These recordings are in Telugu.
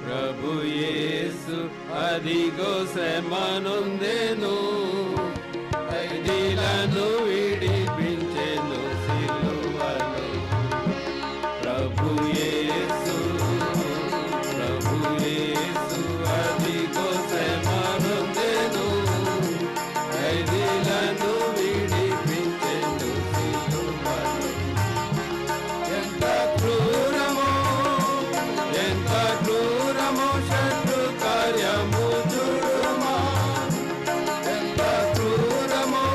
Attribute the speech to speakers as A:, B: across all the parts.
A: ప్రభు యేసు అదిగో శ్రమనొందెను, ఖైదీలను విడిపించెను సిలువలో. ప్రభు యేసు అదిగో శ్రమనొందెను, ఖైదీలను విడిపించెను సిలువలో. ఎంత క్రూరమో శత్రు కార్యము చూడుమా, ఎంత క్రూరమో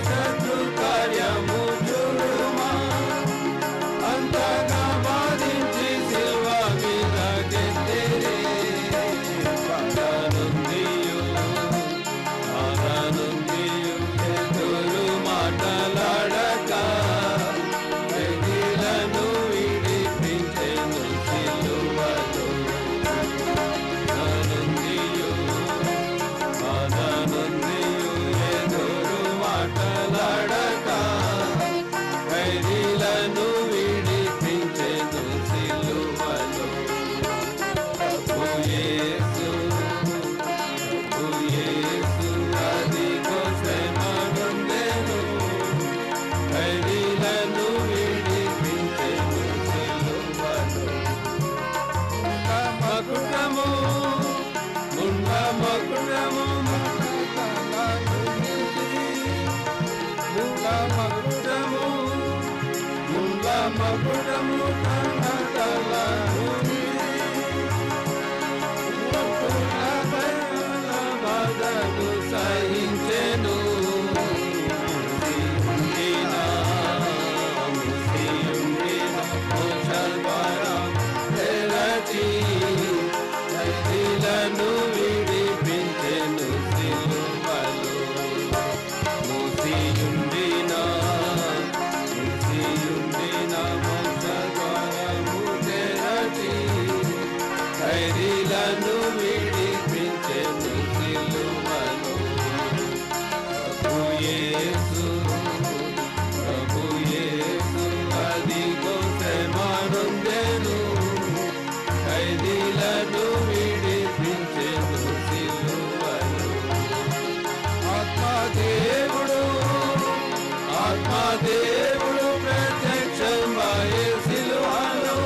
A: శత్రు కార్యము చూడుమా. అంతగా బాధించి శిల్వ మీద గెత్తిరి, బాధనుందియు ఎదురు మాటలాడక ఖైదీలను విడిపించెను సిలువలో. బాధనుందియు ఎదురు మాటలాడక ఖైదీలను విడిపించెను సిలువలో. ప్రభు యేసు అదిగో శ్రమనొందెను, ఖైదీలను విడిపించెను సిలువలో. మకుటము బాధను సహించెను, ఖైదీలను విడిపించెను సిలువలో. మూసియుండిన మోక్షద్వారము తెరచి ఖైదీలను విడిపించెను సిలువలో. ప్రభు యేసు అదిగో శ్రమనొందెను, ఖైదీలను విడిపించెను సిలువలో. ఆత్మదేవుడు ప్రత్యక్షమయ్యే సిలువలో.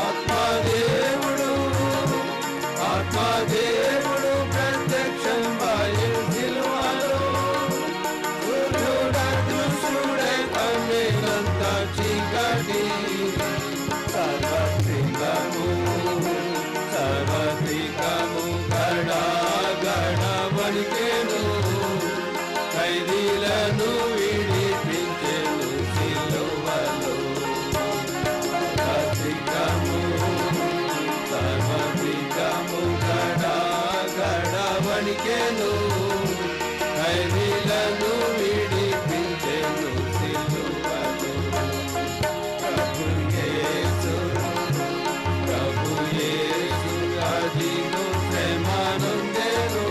A: ఆత్మదేవుడు ప్రత్యక్షమయ్యే సిలువలో. దుష్టుడే కమ్మినంత చీకటి సర్వత్రికము గడ వణికెను, ఖైదీలను విడిపించెను సిలువలో. సర్వత్రికము గడ వణికెను, ఖైదీలను విడిపించెను సిలువలో. ప్రభు యేసు అదిగో శ్రమనొందెను,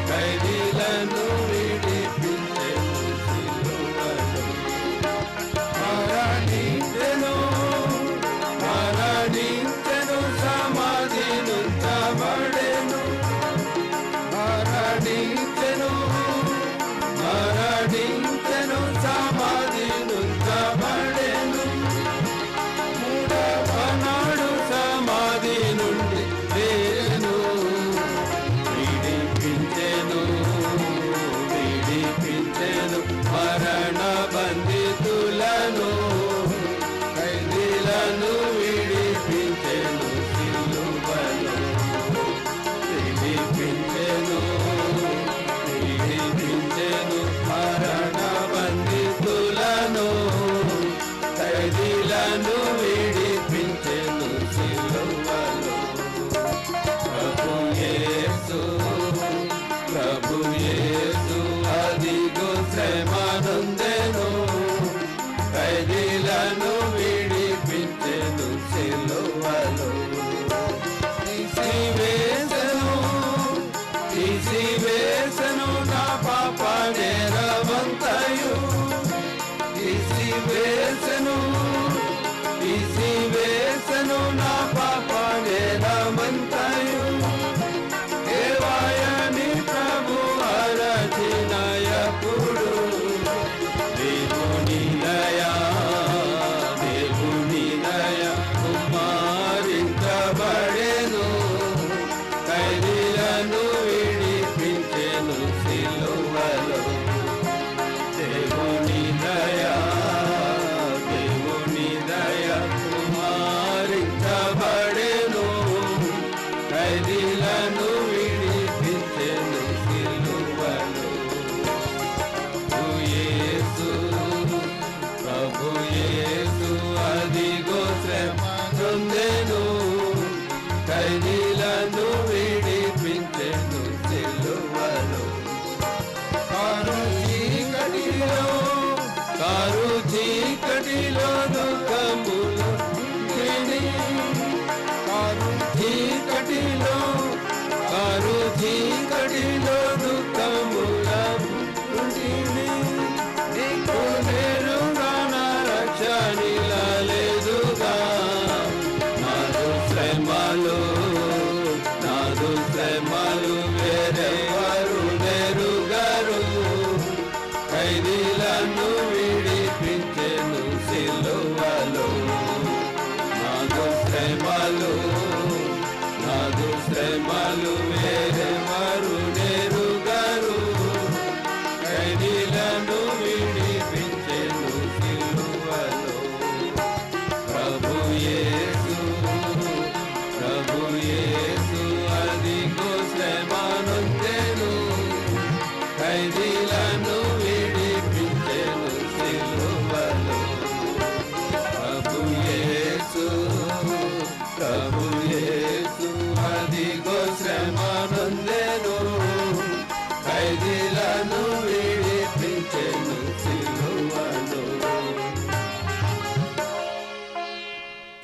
A: ఖైదీలను విడిపించెను సిలువలో. మరణించెను సమాధి నుంచబడెను, మరణించెను సమాధి నుంచబడెను. మూడవ నాడు సమాధి నుండి లేచెను, విడిపించెను మరణ బంధితులను, ఖైదీలను విడిపించెను సిలువలో. విడిపించెను మరణ బంధితులను, ఖైదీలను విడిపించెను సిలువలో. ప్రభు యేసు అదిగో శ్రమనొందెను, ఖైదీలను విడిపించెను సిలువలో. తీసివేసెను నా పాప నేరమంతయు, తీసివేసెను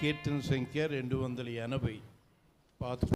B: కీర్తన సంఖ్య 280. పాత